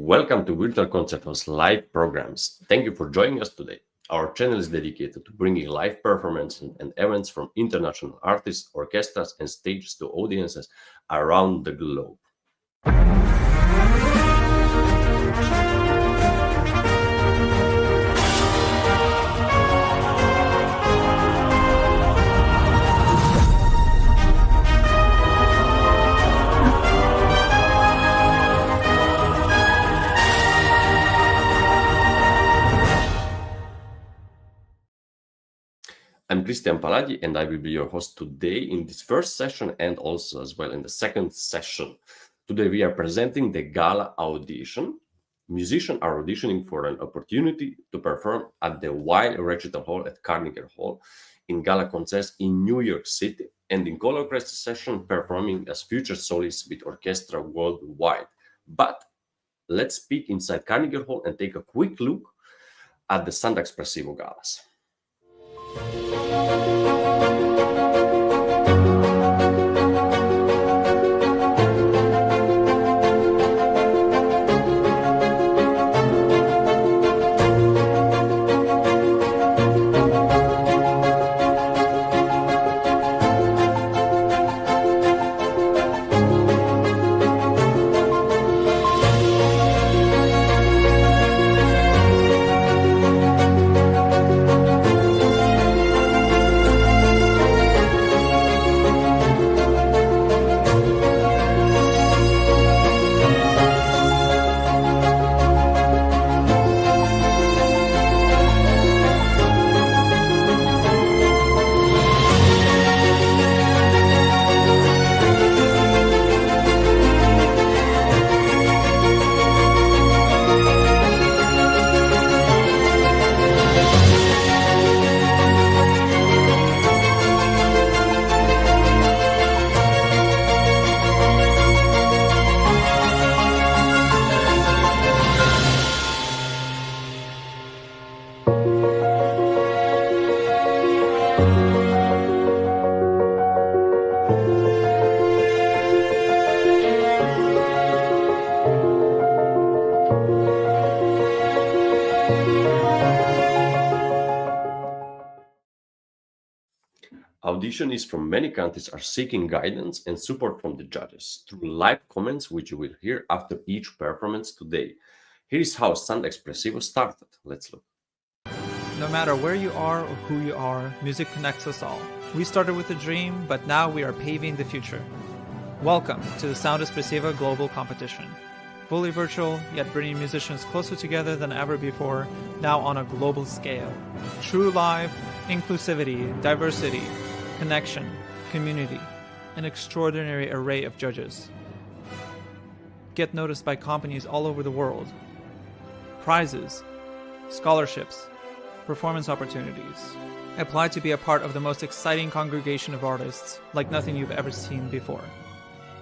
Welcome to Virtual Concerto's live programs. Thank you for joining us today. Our channel is dedicated to bringing live performances and events from international artists, orchestras, and stages to audiences around the globe. I'm Krisztian Palagyi, and I will be your host today in this first session and also as well in the second session. Today we are presenting the Gala audition. Musicians are auditioning for an opportunity to perform at the Weill Recital Hall at Carnegie Hall in Gala concerts in New York City and in color orchestra session performing as future soloists with orchestra worldwide. But let's peek inside Carnegie Hall and take a quick look at the Santa Espressivo Galas. Auditionees from many countries are seeking guidance and support from the judges through live comments, which you will hear after each performance today. Here is how Santa Espressivo started. Let's look. No matter where you are or who you are, music connects us all. We started with a dream, but now we are paving the future. Welcome to the Santa Espressivo Global Competition. Fully virtual, yet bringing musicians closer together than ever before, now on a global scale. True live, inclusivity, diversity, connection, community, an extraordinary array of judges. Get noticed by companies all over the world. Prizes, scholarships, performance opportunities. Apply to be a part of the most exciting congregation of artists like nothing you've ever seen before.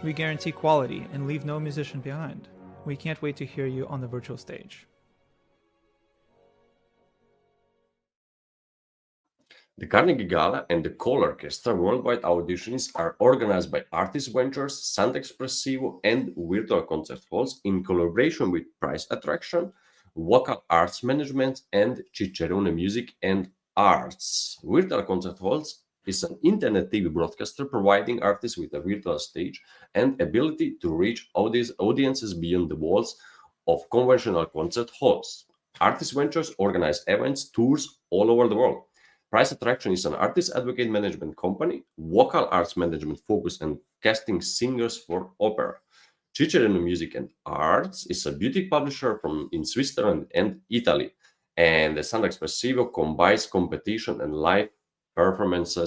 We guarantee quality and leave no musician behind. We can't wait to hear you on the virtual stage. The Carnegie Gala and the Call Orchestra worldwide auditions are organized by Artist Ventures, Santa Espressivo, and Virtual Concert Halls in collaboration with Prize Attraction, Vocal Arts Management, and Cicerone Music and Arts. Virtual Concert Halls is an internet TV broadcaster providing artists with a virtual stage and ability to reach audiences beyond the walls of conventional concert halls. Artist Ventures organize events, tours all over the world. Prize Attraction is an artist advocate management company. Vocal Arts Management focus on casting singers for opera. Cicerone Music and Arts is a beauty publisher in Switzerland and Italy. And the Santa Espressivo combines competition and live performance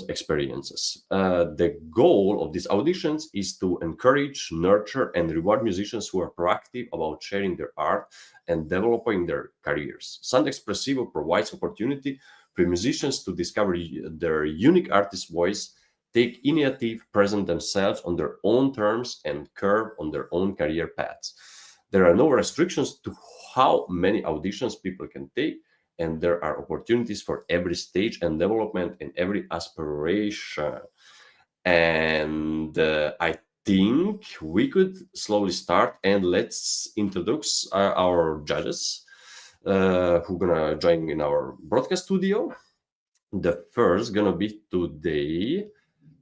experiences. The goal of these auditions is to encourage, nurture, and reward musicians who are proactive about sharing their art and developing their careers. Santa Espressivo provides opportunity for musicians to discover their unique artist voice, take initiative, present themselves on their own terms, and curve on their own career paths. There are no restrictions to how many auditions people can take, and there are opportunities for every stage and development and every aspiration. And I think we could slowly start, and let's introduce our judges who are gonna join in our broadcast studio. The first gonna be today,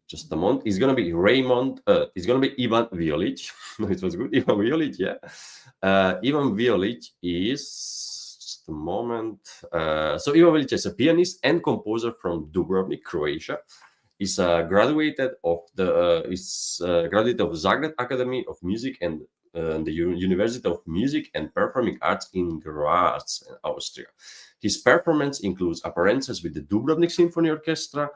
just a moment, is gonna be Raymond, it's gonna be Ivan Violic. It was good, Ivan Violic, yeah. Ivan Violic is, just a moment, so Ivan Violic is a pianist and composer from Dubrovnik, Croatia. Is graduated of Zagreb Academy of Music and the University of Music and Performing Arts in Graz, Austria. His performance includes appearances with the Dubrovnik Symphony Orchestra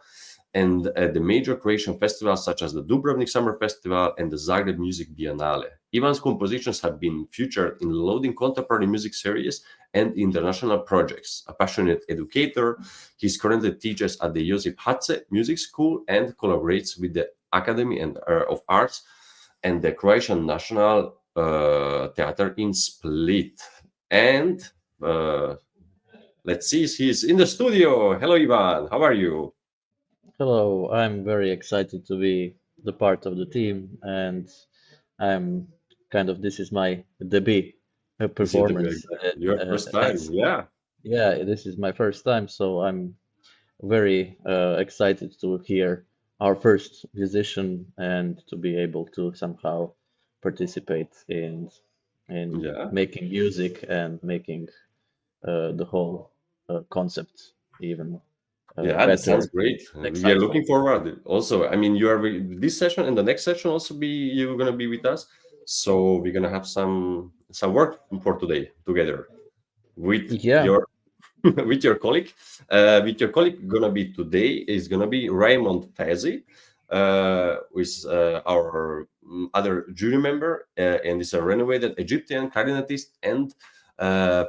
and the major Croatian festivals such as the Dubrovnik Summer Festival and the Zagreb Music Biennale. Ivan's compositions have been featured in loading contemporary music series and international projects. A passionate educator, he currently teaches at the Josip Hatze Music School and collaborates with the Academy of Arts and the Croatian National Theatre in Split. And let's see, he's in the studio. Hello, Ivan. How are you? Hello, I'm very excited to be the part of the team, and I'm this is my debut performance. Your first time, yeah. Yeah, this is my first time, so I'm very excited to hear our first musician and to be able to somehow participate in making music and making the whole concept even yeah, that sounds better. great. We are looking forward. Also, I mean, you are this session and the next session also you're gonna be with us. So we're gonna have some work for today together with your with your colleague. With your colleague gonna be today is gonna be Raymond Fazzi, who is our other jury member and is a renovated Egyptian clarinetist and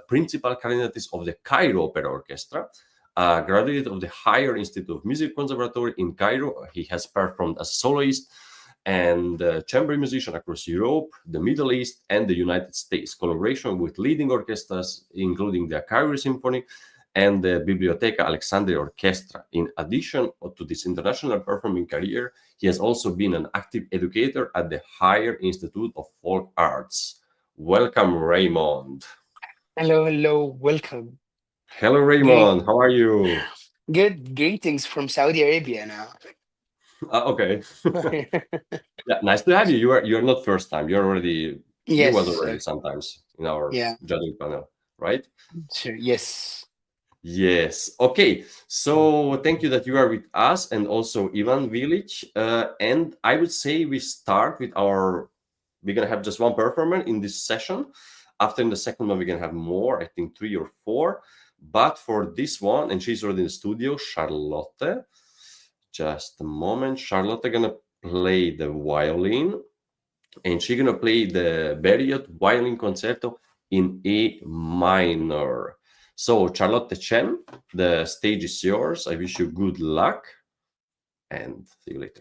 principal clarinetist of the Cairo Opera Orchestra. Graduate of the Higher Institute of Music Conservatory in Cairo. He has performed as soloist and chamber musician across Europe, the Middle East, and the United States. Collaboration with leading orchestras, including the Cairo Symphony and the Biblioteca Alexandria Orchestra. In addition to this international performing career, he has also been an active educator at the Higher Institute of Folk Arts. Welcome, Raymond. Hello, welcome. Hello, Raymond. How are you? Good. Greetings from Saudi Arabia now. Okay. Yeah, nice to have you. You are not first time. You Yes, was already sometimes in our judging panel, right? Sure. Yes. Yes. Okay. So thank you that you are with us, and also Ivan Vilic. And I would say we start with we're gonna have just one performer in this session. After in the second one, we're gonna have more, I think 3 or 4. But for this one, and she's already in the studio, Charlotte. Just a moment. Charlotte gonna play the violin, and she's gonna play the DeBeriot Violin Concerto in A minor. So Charlotte Chen, the stage is yours. I wish you good luck, and see you later.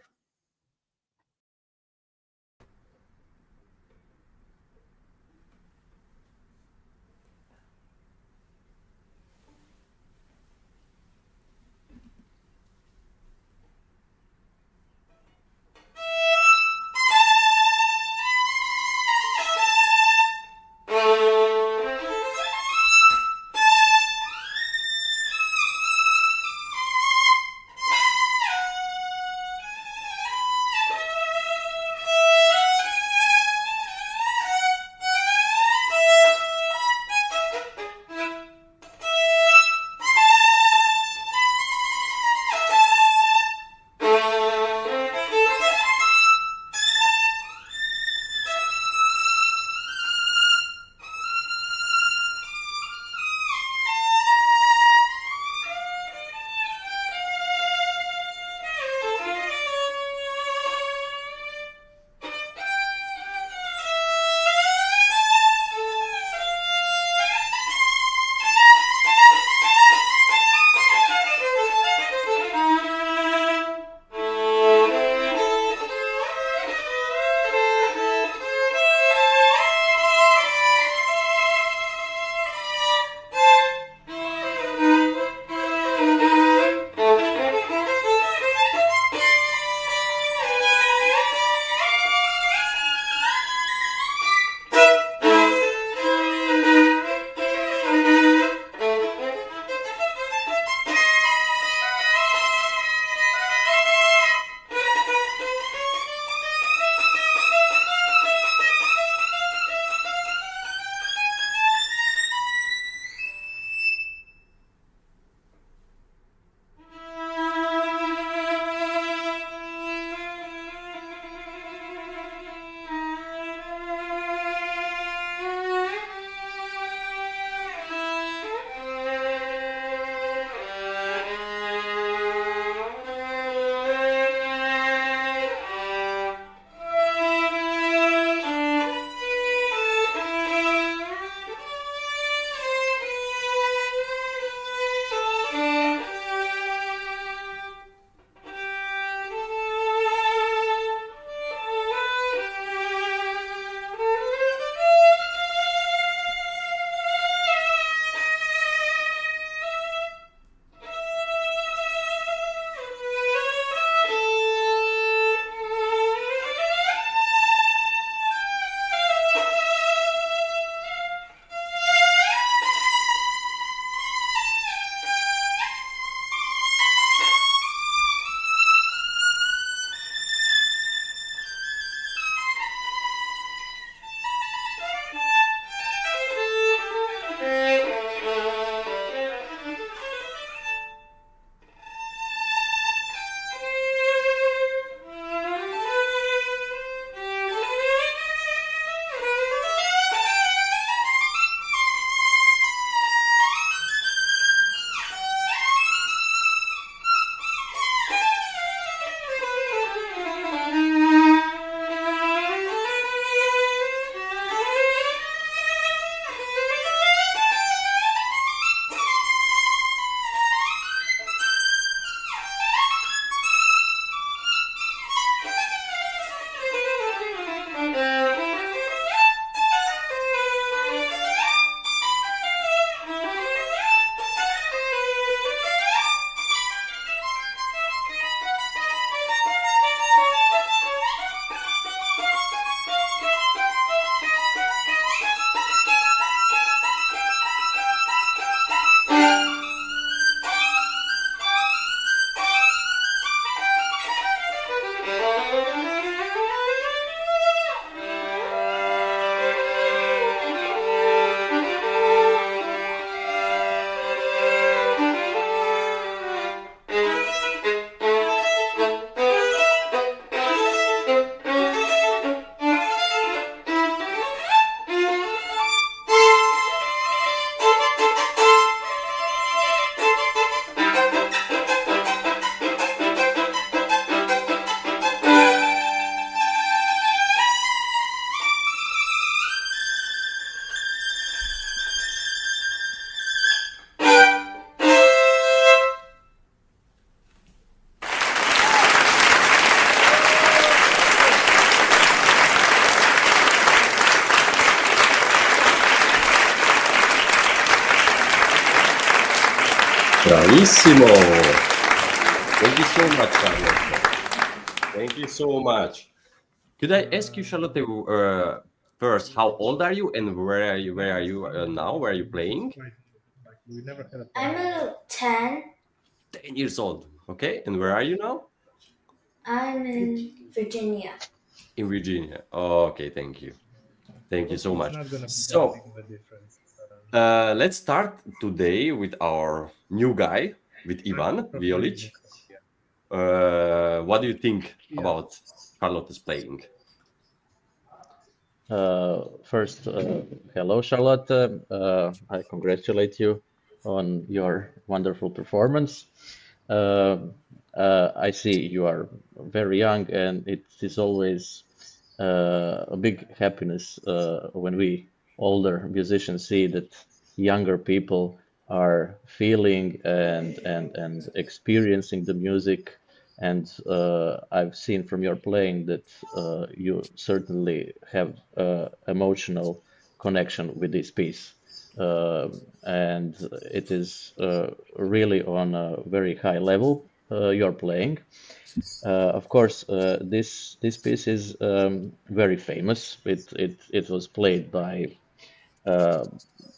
Benissimo. Thank you so much, Charlotte. Thank you so much. Could I ask you, Charlotte, first, how old are you and where are you? Where are you now? Where are you playing? I'm 10. 10 years old. Okay, and where are you now? I'm in Virginia. In Virginia. Okay, thank you. Thank you so much. So, let's start today with our new guy, with Ivan Violic. What do you think about Charlotte's playing? First, hello, Charlotte. I congratulate you on your wonderful performance. I see you are very young, and it is always a big happiness when we older musicians see that younger people are feeling and experiencing the music. And I've seen from your playing that you certainly have emotional connection with this piece. And it is really on a very high level you're playing. Of course, this piece is very famous. It was played by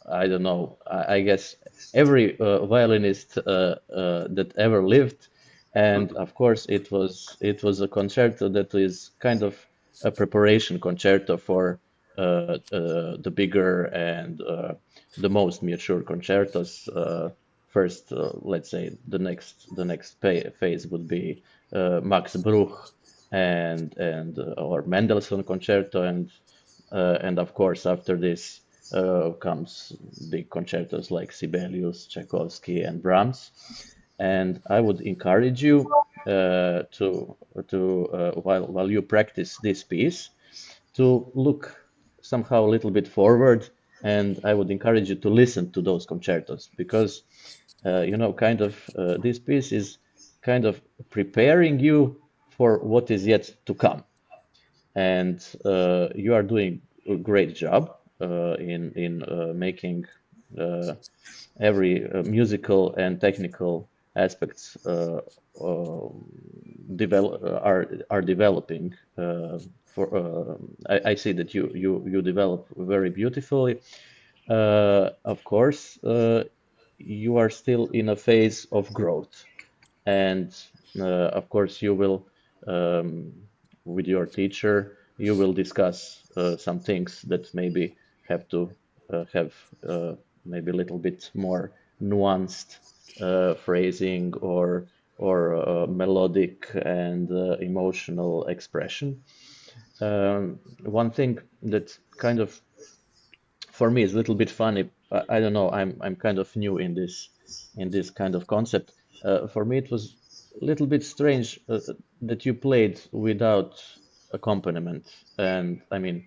I don't know. I guess every violinist that ever lived, and of course it was a concerto that is kind of a preparation concerto for the bigger and the most mature concertos. First, let's say the next phase would be Max Bruch and or Mendelssohn concerto, and of course after this comes big concertos like Sibelius, Tchaikovsky, and Brahms. And I would encourage you while you practice this piece to look somehow a little bit forward, and I would encourage you to listen to those concertos because kind of this piece is kind of preparing you for what is yet to come, and you are doing a great job in making every musical and technical aspects are developing. I see that you develop very beautifully. Of course, you are still in a phase of growth, and of course you will with your teacher you will discuss some things that maybe have to have maybe a little bit more nuanced phrasing or melodic and emotional expression. One thing that kind of for me is a little bit funny. I don't know. I'm kind of new in this kind of concept. For me, it was a little bit strange that you played without accompaniment, and I mean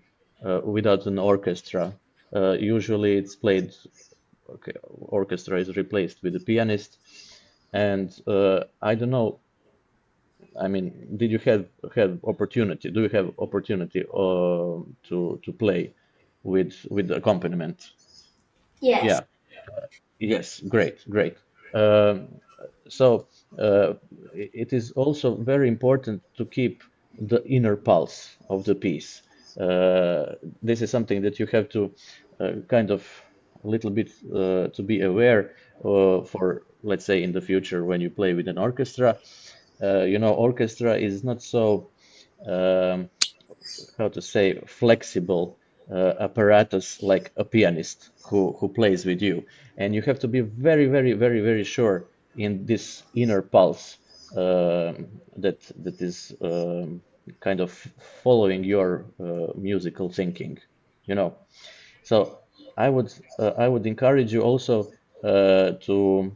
without an orchestra. Usually, it's played. Okay, orchestra is replaced with a pianist, and I don't know. I mean, did you have opportunity? Do you have opportunity to play with accompaniment? Yes. Yeah. Yes. Great. Great. Um, so it is also very important to keep the inner pulse of the piece. This is something that you have to kind of a little bit to be aware for, let's say, in the future when you play with an orchestra. Orchestra is not so um, how to say flexible apparatus like a pianist who plays with you, and you have to be very very very very sure in this inner pulse that is kind of following your musical thinking, you know. So I would encourage you also to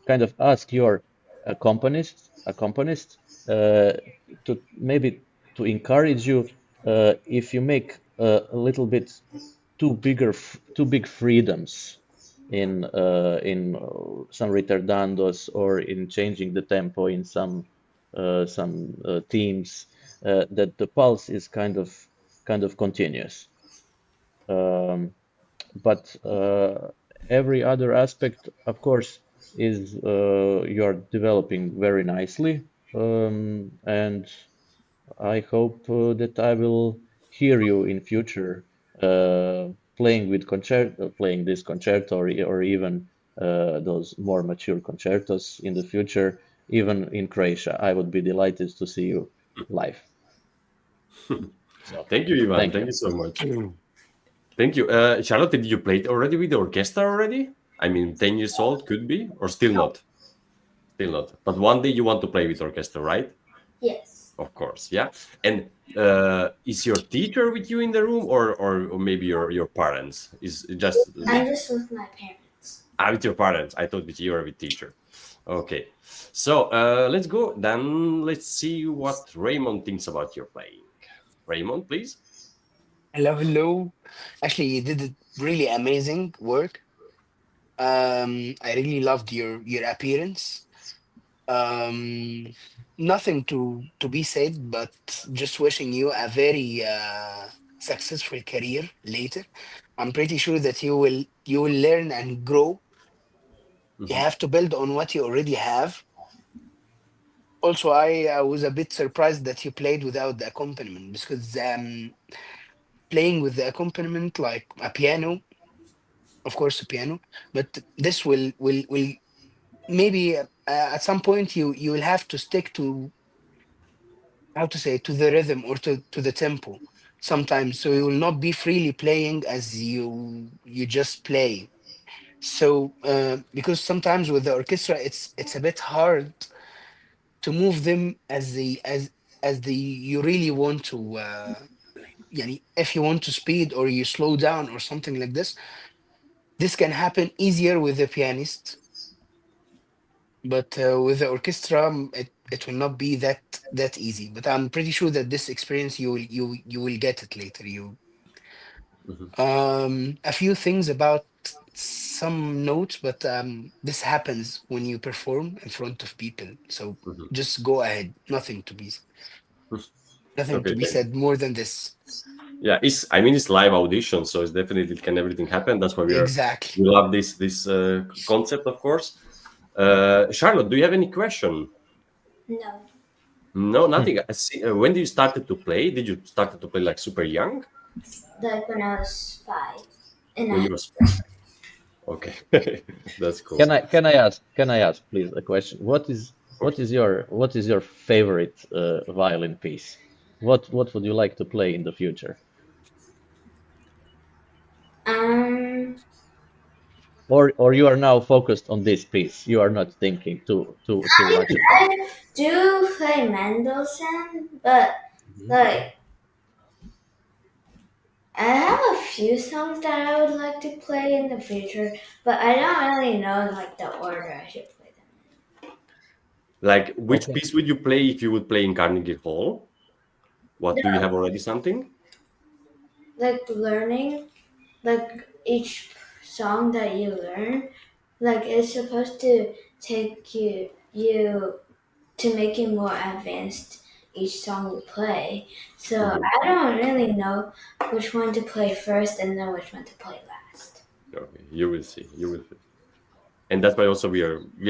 kind of ask your accompanist to maybe to encourage you if you make a little bit too big freedoms in some retardandos or in changing the tempo in some themes, that the pulse is kind of continuous. Um, but every other aspect, of course, is you are developing very nicely, and I hope that I will hear you in future playing this concerto, or even those more mature concertos in the future, even in Croatia. I would be delighted to see you live. So, Thank you, Ivan. thank Thank you. you so much. Thank you. Charlotte, did you play already with the orchestra already? I mean, 10 years old could be, or still not? Still not. But one day you want to play with orchestra, right? Yes. Of course, yeah. And is your teacher with you in the room, or maybe your parents? Is it just I'm just with my parents. with your parents? I thought with you or with teacher. Okay. So let's go. Then let's see what Raymond thinks about your playing. Raymond, please. Hello. Actually, you did a really amazing work. I really loved your appearance. Nothing to be said, but just wishing you a very successful career later. I'm pretty sure that you will learn and grow. You have to build on what you already have. Also, I was a bit surprised that you played without the accompaniment, because playing with the accompaniment, like a piano, of course a piano, but this will maybe at some point you will have to stick to, how to say, to the rhythm, or to the tempo sometimes, so you will not be freely playing as you just play. So because sometimes with the orchestra it's a bit hard to move them as the you really want to يعني if you want to speed or you slow down or something like this can happen easier with the pianist, but with the orchestra it will not be that easy. But I'm pretty sure that this experience you will get it later. A few things about some notes, but this happens when you perform in front of people, so just go ahead. Nothing to be Okay. said more than this. Yeah, it's live audition, so it's definitely can everything happen. That's why we Exactly. love this concept, of course. Charlotte, do you have any question? No. No, nothing. I see, when did you started to play? Did you started to play like super young? Like when I was 5. And When I you were 5? Okay, that's cool. Can I ask please a question? What is your favorite violin piece? What would you like to play in the future? Or you are now focused on this piece. You are not thinking too much about. I do play Mendelssohn, but like I have a few songs that I would like to play in the future, but I don't really know like the order I should play them. Like, which Okay. piece would you play if you would play in Carnegie Hall? What do you have already something? Like learning, like each song that you learn, like it's supposed to take you to make it more advanced each song you play. So I don't really know which one to play first and then which one to play last. Okay, you will see. You will see. And that's why also we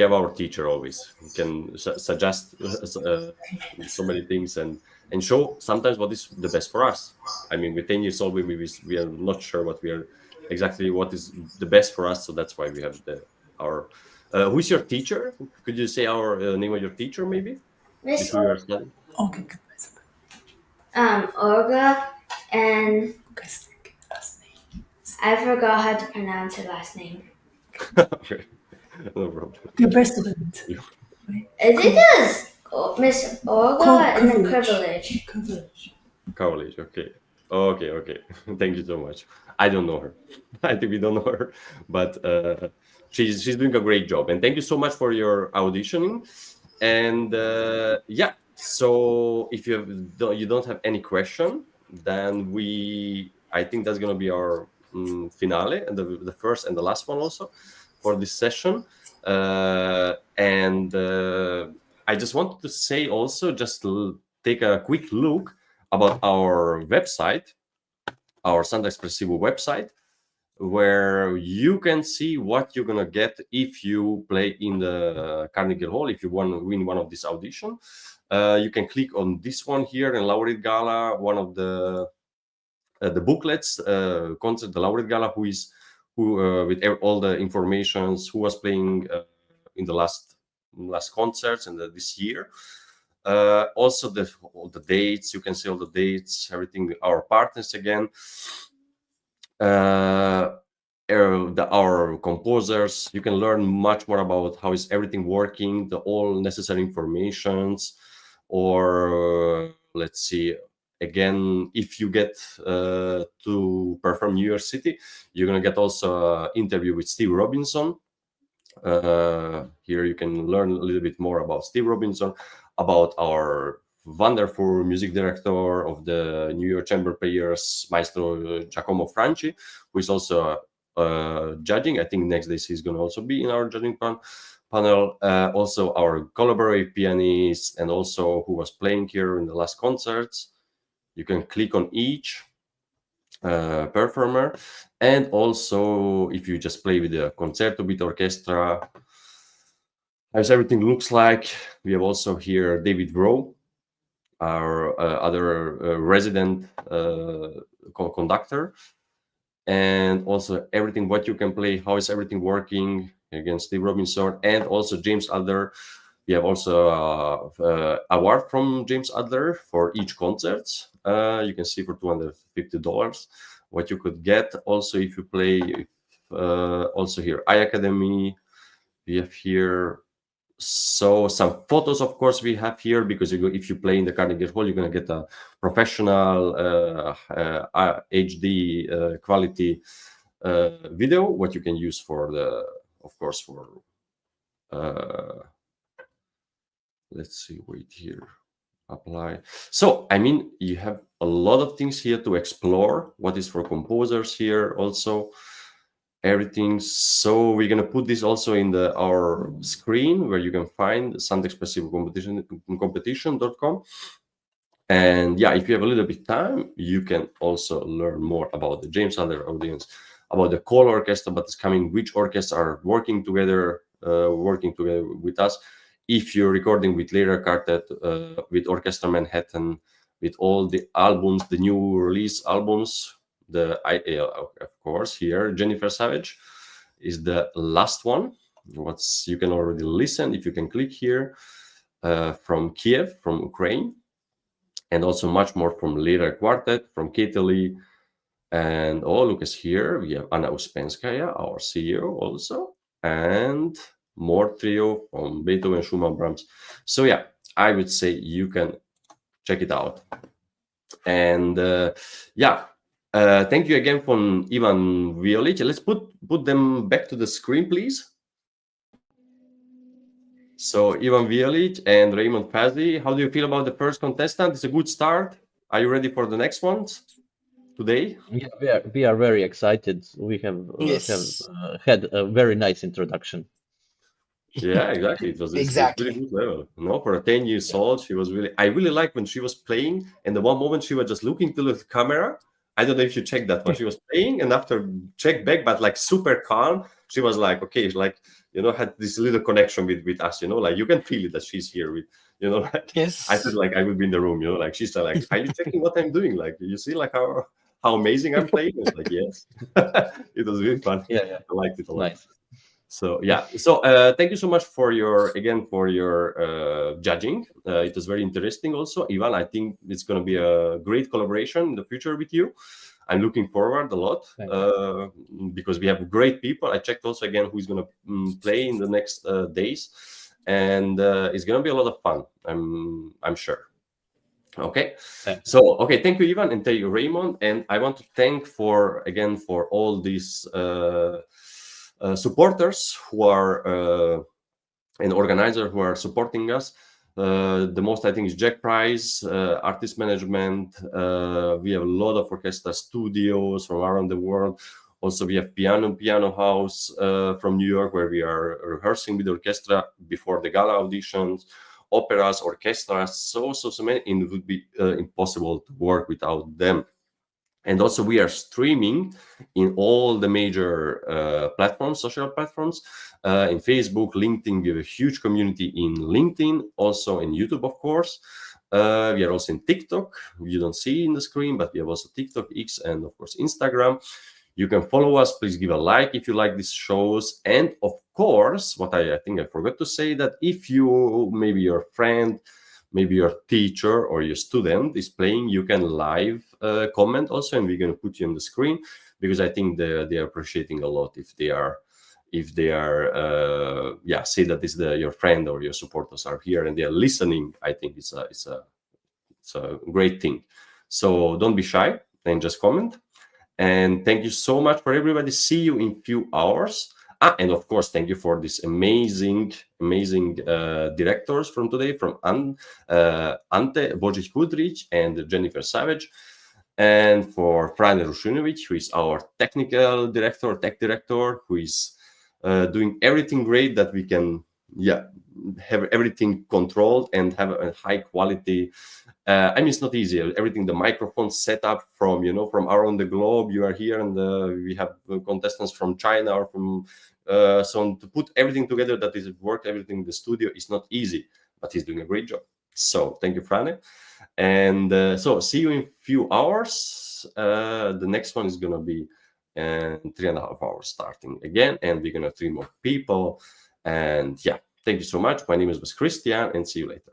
have our teacher always who can suggest so many things and show sometimes what is the best for us. I mean, with 10 years old, we are not sure exactly what is the best for us. So that's why we have our. Who is your teacher? Could you say our name of your teacher, maybe? Miss With who you are studying? Olga, and I forgot how to pronounce her last name. Okay, no problem. It is Miss Olga and then Krisztian. College, okay. Okay. Thank you so much. I don't know her. I think we don't know her, but she's doing a great job. And thank you so much for your auditioning. And yeah, so if you don't have any question, then I think that's gonna be our finale, and the first and the last one also for this session. And I just wanted to say also, just take a quick look about our website, our Sound Espressivo website, where you can see what you're gonna get if you play in the Carnegie Hall. If you want to win one of these auditions, you can click on this one here in Laureate Gala, one of the booklets, concert, the Laureate Gala, who with all the informations, who was playing in the last concerts and this year. Also all the dates, you can see all the dates, everything, our partners again. Our composers, you can learn much more about how is everything working, the all necessary informations, or let's see, again, if you get to perform New York City, you're gonna get also an interview with Steve Robinson. Here you can learn a little bit more about Steve Robinson, about our wonderful music director of the New York Chamber Players, Maestro Giacomo Franci, who is also judging. I think next day he's going to also be in our judging panel. Also our collaborative pianist, and also who was playing here in the last concerts. You can click on each performer, and also if you just play with the Concerto with orchestra, as everything looks like. We have also here David Rowe, our other resident conductor, and also everything what you can play, how is everything working, again Steve Robinson, and also James Adler. We have also award from James Adler for each concert. You can see for $250 what you could get. Also, if you play, also here iAcademy, we have here. So some photos, of course, we have here, because if you play in the Carnegie Hall, you're going to get a professional HD quality video, what you can use for the, of course, for let's see, wait here, apply. So I mean, you have a lot of things here to explore. What is for composers here also, everything. So we're gonna put this also in our screen, where you can find Espressivo competition.com. And yeah, if you have a little bit time, you can also learn more about the James Adler audience, about the call orchestra, but it's coming, which orchestras are working together with us. If you're recording with Later Quartet, with Orchestra Manhattan, with all the albums, the new release albums, of course, here Jennifer Savage is the last one. You can already listen if you can click here, from Kiev, from Ukraine, and also much more from Later Quartet, from Katheryne, and look us here. We have Anna Ouspenskaya, our CEO, also, and more trio from Beethoven, Schumann, Brahms. So yeah, I would say you can check it out. And thank you again from Ivan Violic. Let's put them back to the screen, please. So Ivan Violic and Raymond Fazzi, how do you feel about the first contestant? It's a good start. Are you ready for the next ones today? Yeah, we are very excited. We have had a very nice introduction. Yeah, exactly. It was really good level. For a 10 years old, she was really. I really like when she was playing, and the one moment she was just looking to the camera. I don't know if you checked that when she was playing, and after check back, but like super calm. She was like, okay, like, had this little connection with us. Like you can feel it that she's here with, like. Yes. I felt like I would be in the room. Like she's like, are you checking what I'm doing? Like you see, like how amazing I'm playing. It's like yes, it was really fun. Yeah, I liked it a lot. Nice. So yeah, thank you so much for your judging. It was very interesting. Also, Ivan, I think it's going to be a great collaboration in the future with you. I'm looking forward a lot because we have great people. I checked also again who's going to play in the next days, and it's going to be a lot of fun. I'm sure. Okay, so thank you, Ivan, and thank you, Raymond, and I want to thank for all these. Supporters who are and organizers who are supporting us. The most, I think, is Jack Price, artist management. We have a lot of orchestra studios from around the world. Also, we have Piano House from New York, where we are rehearsing with the orchestra before the Gala auditions. Operas, orchestras, so many, and it would be impossible to work without them. And also we are streaming in all the major platforms, social platforms, in Facebook, LinkedIn. We have a huge community in LinkedIn, also in YouTube, of course. We are also in TikTok. You don't see in the screen, but we have also TikTok, X, and of course Instagram. You can follow us. Please give a like if you like these shows. And of course, what I think I forgot to say, that if you, maybe your friend, maybe your teacher or your student is playing, you can live comment also, and we're going to put you on the screen, because I think they are appreciating a lot if they are say that this your friend or your supporters are here and they are listening. I think it's a great thing. So don't be shy and just comment. And thank you so much for everybody. See you in few hours. And of course, thank you for this amazing directors from today, from Ante, Božić-Kudrić, and Jennifer Savage, and for Frane Rušinović, who is our tech director, who is doing everything great that we can, have everything controlled and have a high quality. I mean, it's not easy. Everything, the microphone set up from around the globe. You are here, and we have contestants from China or from. So to put everything together, that is work, everything in the studio is not easy, but he's doing a great job. So thank you, Frane. And so see you in few hours. The next one is going to be in 3.5 hours starting again, and we're going to have 3 more people. And thank you so much. My name is Krisztian, and see you later.